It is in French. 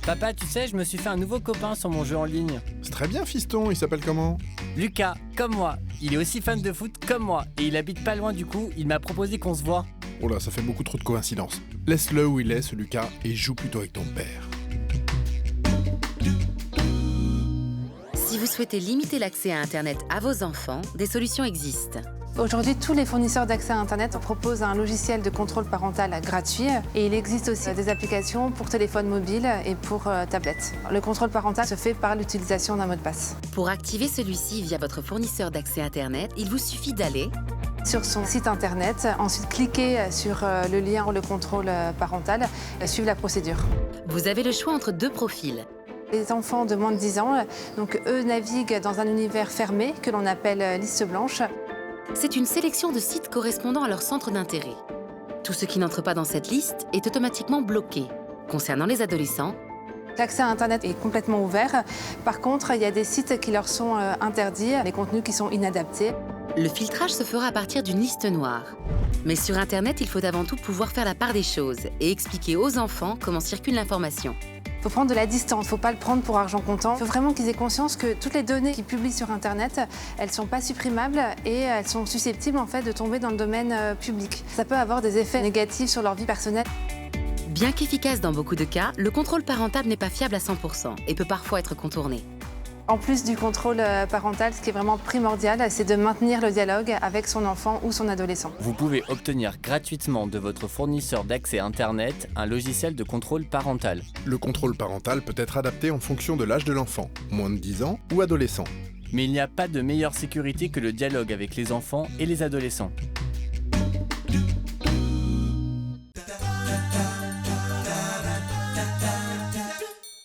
Papa, tu sais, je me suis fait un nouveau copain sur mon jeu en ligne. C'est très bien, fiston, il s'appelle comment? Lucas, comme moi. Il est aussi fan de foot comme moi. Et il habite pas loin du coup, il m'a proposé qu'on se voit. Oh là, ça fait beaucoup trop de coïncidences. Laisse-le où il est, ce Lucas, et joue plutôt avec ton père. Si vous souhaitez limiter l'accès à Internet à vos enfants, des solutions existent. Aujourd'hui, tous les fournisseurs d'accès à Internet proposent un logiciel de contrôle parental gratuit et il existe aussi des applications pour téléphone mobile et pour tablette. Le contrôle parental se fait par l'utilisation d'un mot de passe. Pour activer celui-ci via votre fournisseur d'accès Internet, il vous suffit d'aller sur son site Internet, ensuite cliquer sur le lien pour le contrôle parental, suivre la procédure. Vous avez le choix entre deux profils. Les enfants de moins de 10 ans, donc eux naviguent dans un univers fermé que l'on appelle liste blanche. C'est une sélection de sites correspondant à leur centre d'intérêt. Tout ce qui n'entre pas dans cette liste est automatiquement bloqué. Concernant les adolescents, l'accès à Internet est complètement ouvert. Par contre, il y a des sites qui leur sont interdits, des contenus qui sont inadaptés. Le filtrage se fera à partir d'une liste noire. Mais sur Internet, il faut avant tout pouvoir faire la part des choses et expliquer aux enfants comment circule l'information. Il faut prendre de la distance, il ne faut pas le prendre pour argent comptant. Il faut vraiment qu'ils aient conscience que toutes les données qu'ils publient sur Internet, elles ne sont pas supprimables et elles sont susceptibles en fait, de tomber dans le domaine public. Ça peut avoir des effets négatifs sur leur vie personnelle. Bien qu'efficace dans beaucoup de cas, le contrôle parental n'est pas fiable à 100% et peut parfois être contourné. En plus du contrôle parental, ce qui est vraiment primordial, c'est de maintenir le dialogue avec son enfant ou son adolescent. Vous pouvez obtenir gratuitement de votre fournisseur d'accès Internet un logiciel de contrôle parental. Le contrôle parental peut être adapté en fonction de l'âge de l'enfant, moins de 10 ans ou adolescent. Mais il n'y a pas de meilleure sécurité que le dialogue avec les enfants et les adolescents.